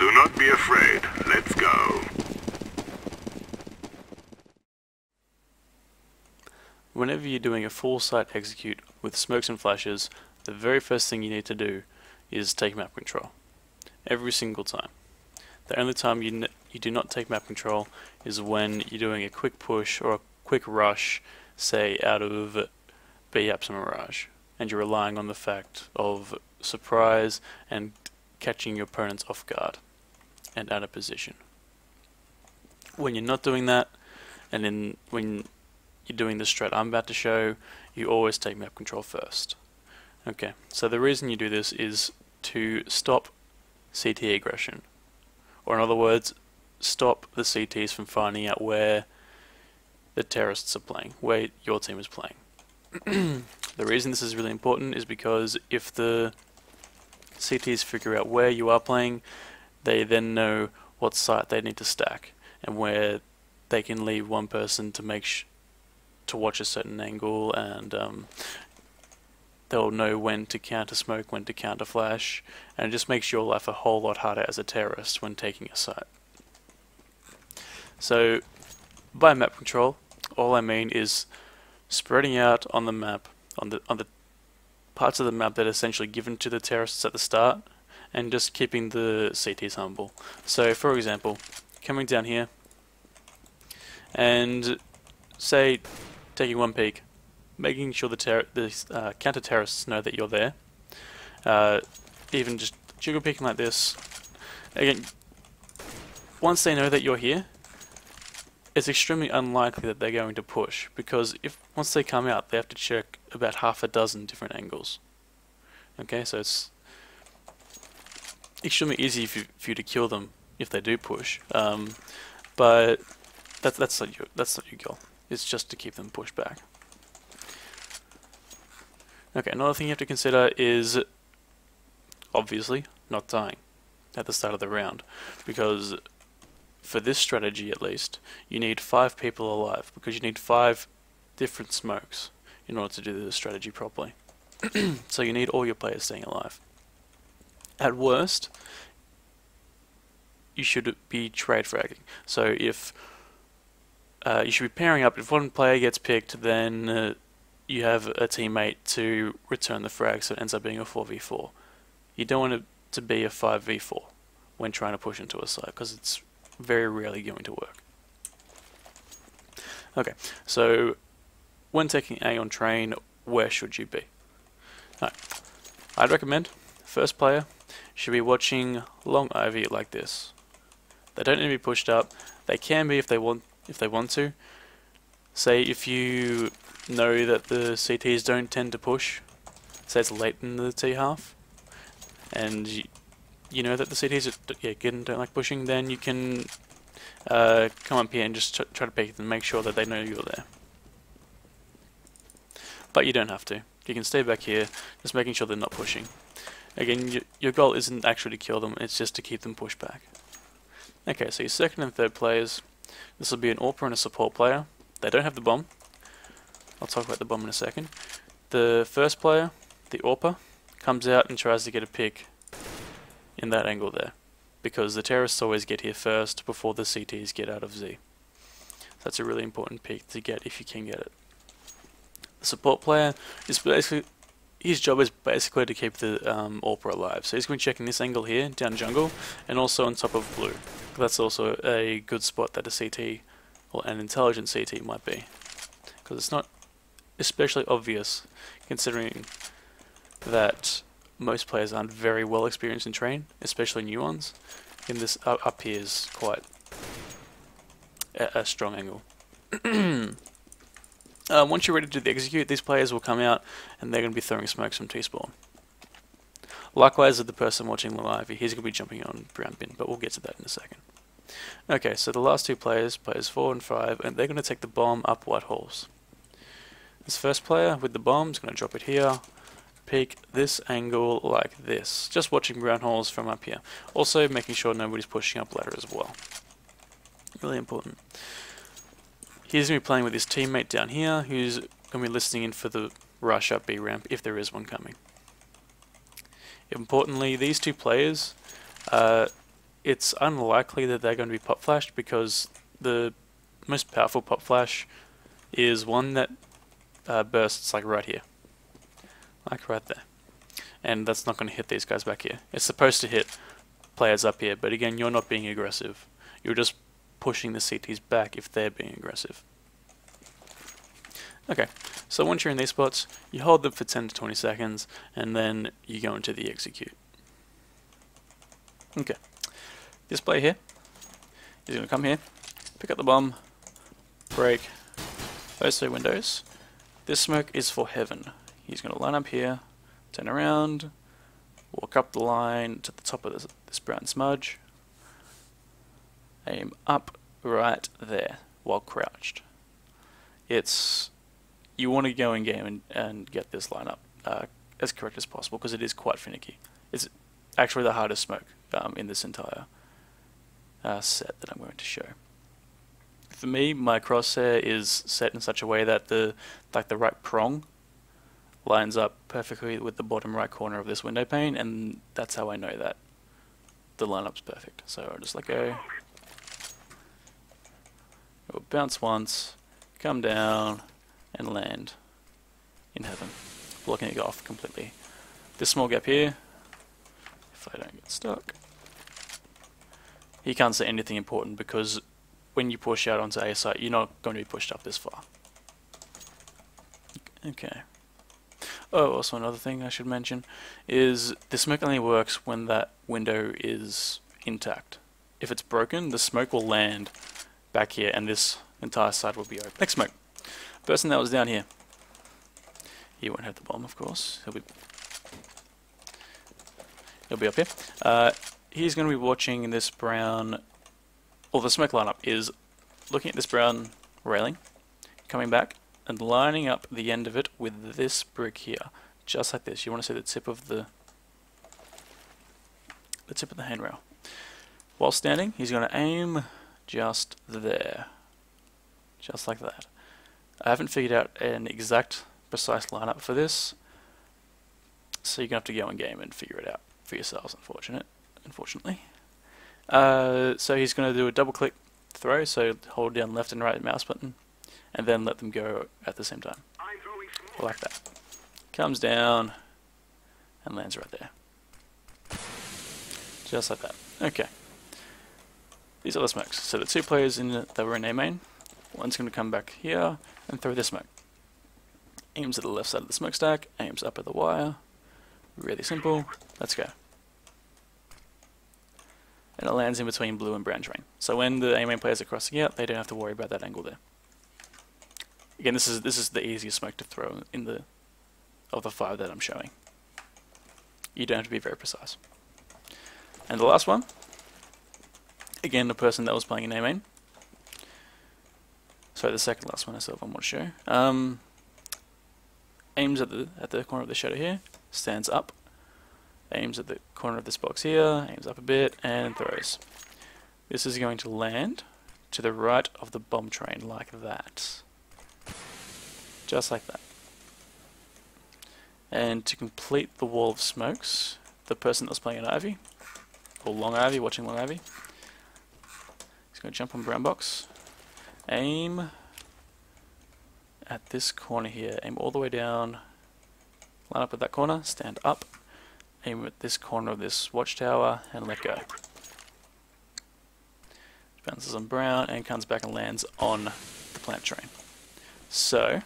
Do not be afraid. Let's go. Whenever you're doing a full site execute with smokes and flashes, the very first thing you need to do is take map control. Every single time. The only time you do not take map control is when you're doing a quick push or a quick rush, say out of Pyjamas Mirage, and you're relying on the fact of surprise and catching your opponents off guard and out of position. When you're not doing that, and when you're doing the strat I'm about to show, you always take map control first. Okay, so the reason you do this is to stop CT aggression, or in other words, stop the CTs from finding out where the terrorists are playing, where your team is playing. The reason this is really important is because if the CTs figure out where you are playing, they then know what site they need to stack and where they can leave one person to to watch a certain angle, and they'll know when to counter smoke, when to counter flash, and it just makes your life a whole lot harder as a terrorist when taking a site. So by map control, all I mean is spreading out on the map, on the parts of the map that are essentially given to the terrorists at the start, and just keeping the CTs humble. So for example, coming down here and say taking one peek, making sure the counter-terrorists know that you're there, even just jiggle peeking like this. Again, once they know that you're here, it's extremely unlikely that they're going to push, because once they come out, they have to check about half a dozen different angles. Okay, so it's extremely easy for you to kill them if they do push, but that's not your goal. It's just to keep them pushed back. Okay, another thing you have to consider is obviously not dying at the start of the round, because for this strategy at least, you need 5 people alive, because you need 5 different smokes in order to do the strategy properly. So you need all your players staying alive. At worst, you should be trade fragging. So if you should be pairing up. If one player gets picked, then you have a teammate to return the frag, so it ends up being a 4v4. You don't want it to be a 5v4 when trying to push into a site, because it's very rarely going to work. Okay, so when taking A on train, where should you be? Right. I'd recommend first player should be watching long Ivy like this. They don't need to be pushed up. They can be if they want to. Say if you know that the CTs don't tend to push, say it's late in the T half, and you know that the CTs don't like pushing, then you can come up here and just try to peek them, make sure that they know you're there. But you don't have to. You can stay back here, just making sure they're not pushing. Again, your goal isn't actually to kill them, it's just to keep them pushed back. Okay, so your second and third players, this will be an AWPer and a support player. They don't have the bomb. I'll talk about the bomb in a second. The first player, the AWPer, comes out and tries to get a pick in that angle there, because the terrorists always get here first before the CTs get out of Z. So that's a really important pick to get if you can get it. The support player is basically, his job is basically to keep the AWPer alive. So he's going to be checking this angle here, down jungle, and also on top of blue. That's also a good spot that a CT, or an intelligent CT might be, because it's not especially obvious, considering that most players aren't very well experienced in train, especially new ones. And this up here is quite a strong angle. Once you're ready to do the execute, these players will come out and they're going to be throwing smokes from T-spawn. Likewise with the person watching the live, he's going to be jumping on brown bin, but we'll get to that in a second. Okay, so the last two players, players 4 and 5, and they're going to take the bomb up white halls. This first player with the bomb is going to drop it here, peek this angle like this, just watching brown holes from up here. Also making sure nobody's pushing up ladder as well. Really important. He's going to be playing with his teammate down here, who's going to be listening in for the rush up B ramp, if there is one coming. Importantly, these two players it's unlikely that they're going to be pop flashed, because the most powerful pop flash is one that bursts like right here, like right there, and that's not going to hit these guys back here. It's supposed to hit players up here, but again, you're not being aggressive. You're just pushing the CTs back if they're being aggressive. Okay, so once you're in these spots, you hold them for 10 to 20 seconds, and then you go into the execute. Okay, this player here is going to come here, pick up the bomb, break those 3 windows. This smoke is for heaven. He's going to line up here, turn around, walk up the line to the top of this brown smudge, aim up right there while crouched. You want to go in game and get this lineup as correct as possible, because it is quite finicky. It's actually the hardest smoke in this entire set that I'm going to show. For me, my crosshair is set in such a way that the right prong lines up perfectly with the bottom right corner of this window pane, and that's how I know that the lineup's perfect. So I'll just let go. It'll bounce once, come down, and land in heaven, blocking it off completely. This small gap here, if I don't get stuck, he can't see anything important, because when you push out onto A site, you're not going to be pushed up this far. Okay. Oh, also another thing I should mention is the smoke only works when that window is intact. If it's broken, the smoke will land back here and this entire side will be open. Next smoke. Person that was down here. He won't have the bomb, of course. He'll be up here. He's going to be watching this brown, the smoke lineup is looking at this brown railing, coming back and lining up the end of it with this brick here, just like this. You want to see the tip of the handrail. While standing, he's going to aim just there, just like that. I haven't figured out an exact precise lineup for this, so you're going to have to go in game and figure it out for yourselves, unfortunately. So he's going to do a double click throw, so hold down left and right mouse button, and then let them go at the same time. Like that. Comes down and lands right there. Just like that. Okay. These are the smokes. So the 2 players that were in A main, one's going to come back here and throw this smoke. Aims at the left side of the smokestack, aims up at the wire. Really simple. Let's go. And it lands in between blue and brown terrain. So when the A main players are crossing out, they don't have to worry about that angle there. Again, this is the easiest smoke to throw of the 5 that I'm showing. You don't have to be very precise. And the last one, again, the person that was playing in A main. Sorry, the second last one I still want to show. Aims at the corner of the shadow here, stands up, aims at the corner of this box here, aims up a bit, and throws. This is going to land to the right of the bomb train, like that. Just like that. And to complete the wall of smokes, the person that was playing an Ivy, or Long Ivy, watching Long Ivy, he's going to jump on brown box, aim at this corner here, aim all the way down, line up at that corner, stand up, aim at this corner of this watchtower, and let go. Bounces on brown and comes back and lands on the plant train. So, if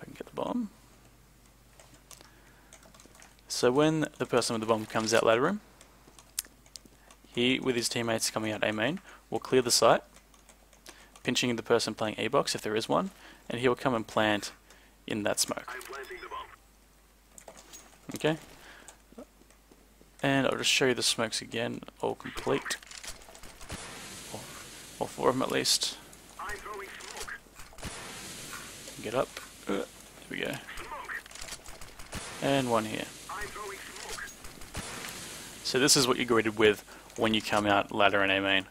I can get the bomb. So when the person with the bomb comes out ladder room, he, with his teammates coming out A main, will clear the site, pinching the person playing A box if there is one, and he will come and plant in that smoke. Okay? And I'll just show you the smokes again, all complete. All 4 of them at least. Get up. There we go. And one here. So this is what you're greeted with when you come out ladder and A main.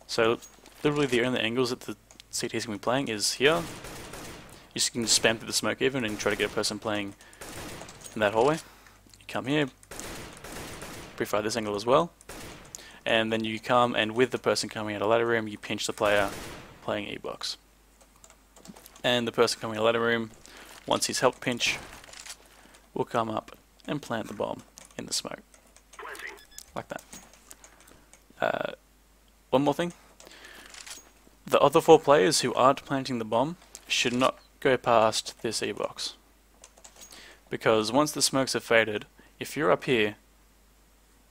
So literally the only angles that the CT is going to be playing is here. You can just spam through the smoke even and try to get a person playing in that hallway. You come here, pre-fire this angle as well, and then you come and with the person coming out of ladder room, you pinch the player playing E-box. And the person coming out of ladder room, once he's helped pinch, will come up and plant the bomb in the smoke. Like that. One more thing. The other 4 players who aren't planting the bomb should not go past this E-box. Because once the smokes are faded, if you're up here,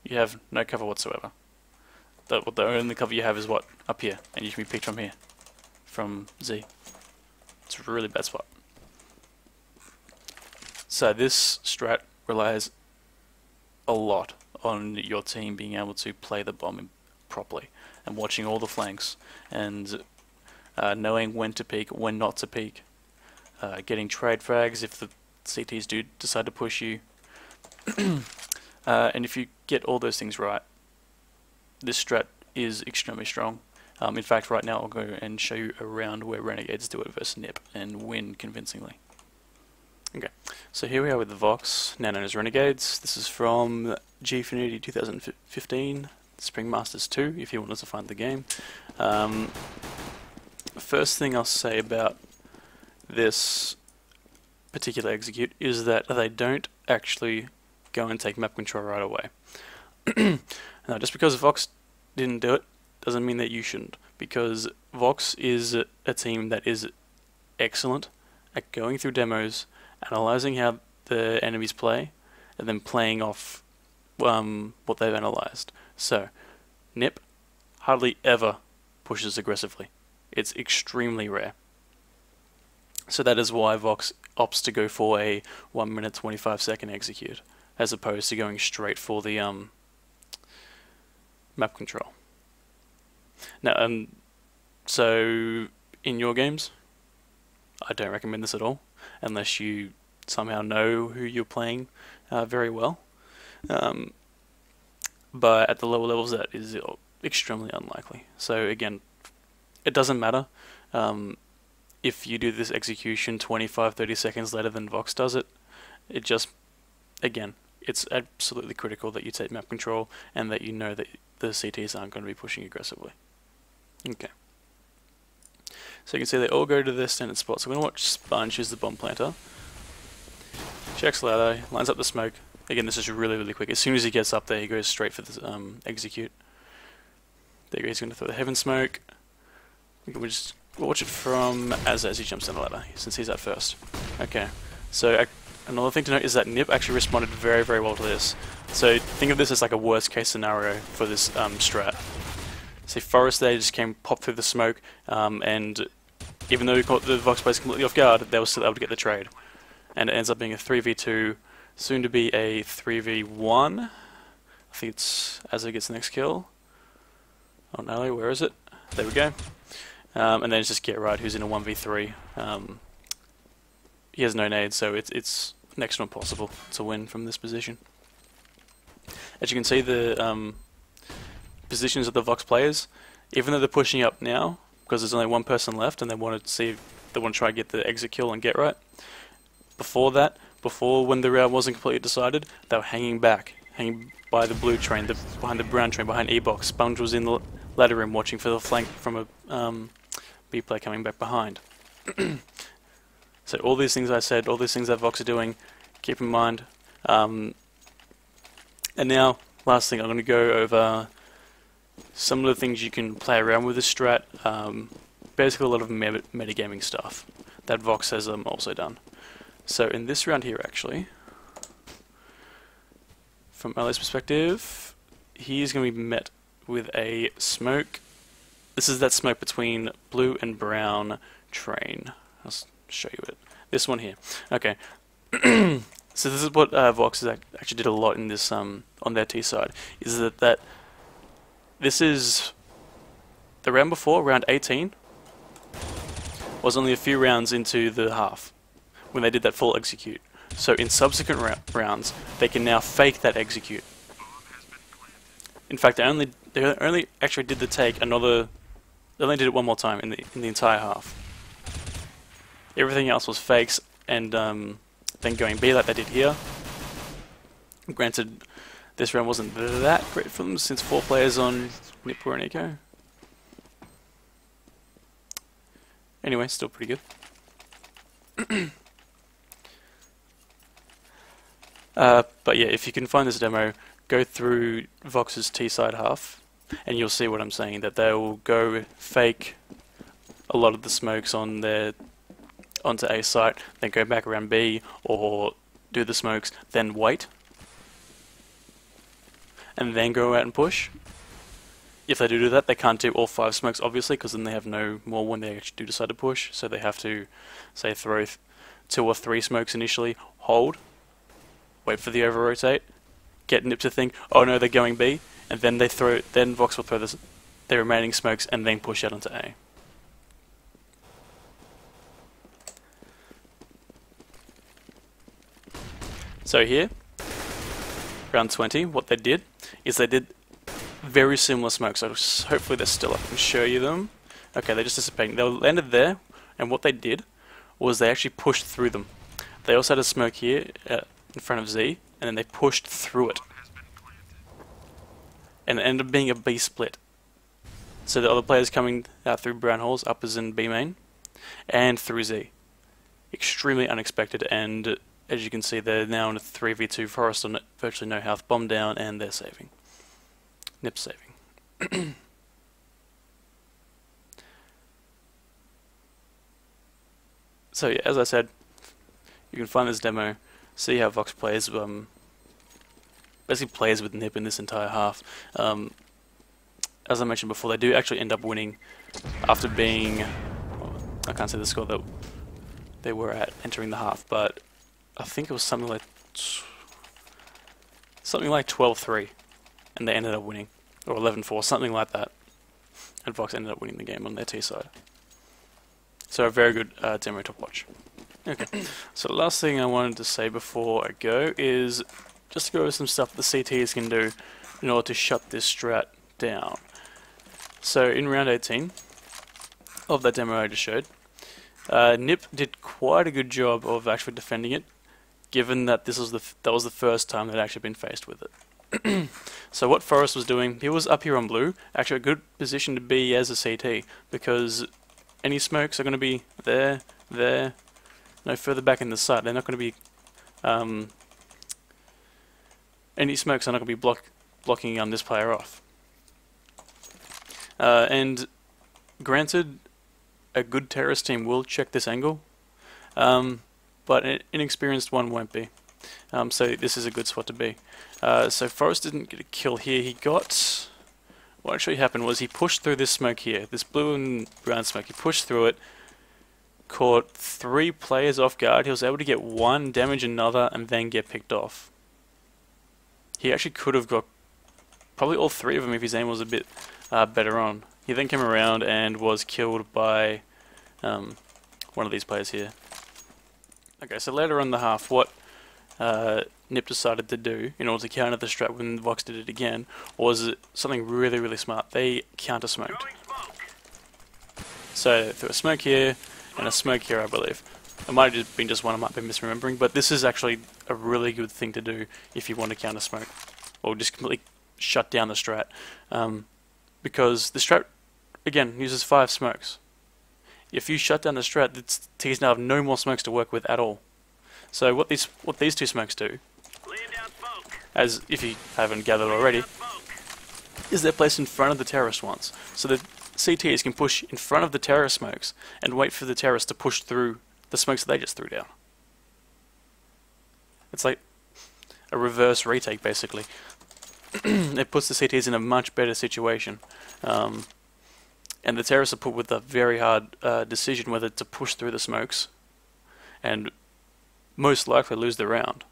you have no cover whatsoever. The only cover you have is what? Up here, and you can be picked from here. From Z. It's a really bad spot. So this strat relies a lot on your team being able to play the bomb properly, and watching all the flanks, and knowing when to peek, when not to peek, getting trade frags if the CTs do decide to push you, and if you get all those things right, this strat is extremely strong. In fact, right now I'll go and show you a round where Renegades do it versus NIP and win convincingly. Okay, so here we are with the Vox, now known as Renegades. This is from GFinity 2015, Spring Masters 2, if you wanted to find the game. First thing I'll say about this particular execute is that they don't actually go and take map control right away. Now, just because Vox didn't do it doesn't mean that you shouldn't, because Vox is a team that is excellent at going through demos, analyzing how the enemies play, and then playing off what they've analyzed. So, NIP hardly ever pushes aggressively. It's extremely rare. So that is why Vox opts to go for a 1 minute 25 second execute, as opposed to going straight for the map control. Now, so in your games, I don't recommend this at all, unless you somehow know who you're playing very well. But at the lower levels, that is extremely unlikely. So again, it doesn't matter if you do this execution 25-30 seconds later than Vox does it. It just, again, it's absolutely critical that you take map control and that you know that the CTs aren't going to be pushing aggressively. Okay. So you can see they all go to their standard spot. So we're going to watch Sponge, who's the bomb planter. Checks ladder, lines up the smoke. Again, this is really, really quick. As soon as he gets up there, he goes straight for the execute. There he's going to throw the heaven smoke. We'll watch it from as he jumps down the ladder, since he's at first. Okay, so another thing to note is that NIP actually responded very, very well to this. So think of this as like a worst case scenario for this strat. See, Forest there just popped through the smoke, and even though we caught the Vox players completely off guard, they were still able to get the trade. And it ends up being a 3v2, soon to be a 3v1. I think it's as it gets the next kill. Oh no, where is it? There we go. And then it's just Get Right, who's in a 1v3. He has no nades, so it's next to impossible to win from this position. As you can see, the positions of the Vox players, even though they're pushing up now, because there's only one person left, and they want to try and get the exit kill and Get Right. Before that, when the round wasn't completely decided, they were hanging by the blue train, behind the brown train, behind E-box. Sponge was in the ladder room watching for the flank from a B player coming back behind. So all these things I said, all these things that Vox are doing, keep in mind. And now, last thing, I'm going to go over some of the things you can play around with this strat. Basically a lot of metagaming stuff that Vox has also done. So in this round here, actually, from Ali's perspective, he's going to be met with a smoke. This is that smoke between blue and brown train. I'll show you it. This one here. Okay. So this is what Vox actually did a lot in this on their T side. Is that this is the round before, round 18, was only a few rounds into the half when they did that full execute. So in subsequent rounds, they can now fake that execute. In fact, they only actually did the take another. They only did it one more time in the entire half. Everything else was fakes, and then going B like they did here. Granted, This round wasn't that great for them since 4 players on Nip were an eco. Anyway, still pretty good. But yeah, if you can find this demo, go through Vox's T-side half, and you'll see what I'm saying, that they will go fake a lot of the smokes on their onto A site, then go back around B, or do the smokes, then wait, and then go out and push. If they do that, they can't do all 5 smokes, obviously, because then they have no more when they actually do decide to push, so they have to, say, throw 2 or 3 smokes initially, hold, wait for the over-rotate, get Nip to think, oh no, they're going B, and then then Vox will throw their remaining smokes and then push out onto A. So here, round 20, what they did is they did very similar smokes. So hopefully they're still up and show you them. Okay, they're just dissipating. They landed there, and what they did was they actually pushed through them. They also had a smoke here in front of Z, and then they pushed through it. And it ended up being a B split. So the other players coming out through brown holes, up as in B main, and through Z. Extremely unexpected, and as you can see, they're now in a 3v2 forest on virtually no health, bomb down, and they're saving. Nip's saving. So yeah, as I said, you can find this demo, see how Vox plays, basically plays with Nip in this entire half. As I mentioned before, they do actually end up winning after being, well, I can't say the score that they were at entering the half, but I think it was something like 12-3, and they ended up winning, or 11-4, something like that, and Vox ended up winning the game on their T side. So a very good demo to watch. Okay, so the last thing I wanted to say before I go is just to go over some stuff the CTs can do in order to shut this strat down. So in round 18 of that demo I just showed, Nip did quite a good job of actually defending it, given that that was the first time they'd actually been faced with it. So what Forrest was doing, he was up here on blue, actually a good position to be as a CT, because any smokes are going to be there, no further back in the site. They're not going to be any smokes are not going to be blocking this player off. And granted, a good terrorist team will check this angle, but an inexperienced one won't be. So this is a good spot to be. So Forrest didn't get a kill here. He got... What actually happened was he pushed through this smoke here, this blue and brown smoke. He pushed through it, caught 3 players off guard. He was able to get 1, damage another, and then get picked off. He actually could have got probably all 3 of them if his aim was a bit better on. He then came around and was killed by one of these players here. Okay, so later on in the half, what Nip decided to do in order to counter the strat when Vox did it again was something really, really smart. They counter-smoked. So threw a smoke here and a smoke here, I believe. It might have been just one, I might be misremembering, but this is actually a really good thing to do if you want to counter-smoke, or just completely shut down the strat. Because the strat, again, uses 5 smokes. If you shut down the strat, the T's now have no more smokes to work with at all. So what these 2 smokes do, as if you haven't gathered already, is they're placed in front of the terrorist ones. So the CTs can push in front of the terrorist smokes and wait for the terrorists to push through the smokes that they just threw down. It's like a reverse retake, basically. It puts the CTs in a much better situation. And the terrorists are put with a very hard decision whether to push through the smokes and most likely lose the round,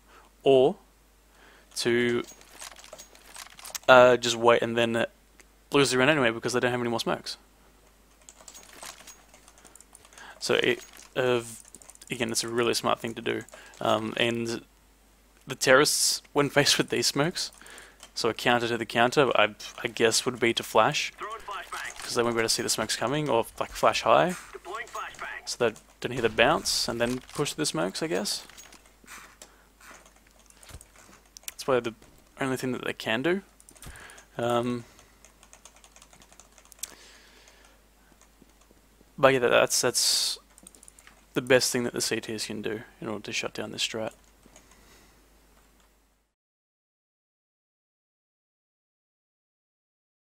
or to just wait and then lose the round anyway because they don't have any more smokes. So again, it's a really smart thing to do. And the terrorists, when faced with these smokes, so a counter to the counter, I guess would be to flash, because they won't be able to see the smokes coming, or like flash high, so they don't hear the bounce, and then push the smokes, I guess. That's why only thing that they can do. But yeah, that's the best thing that the CTs can do in order to shut down this strat.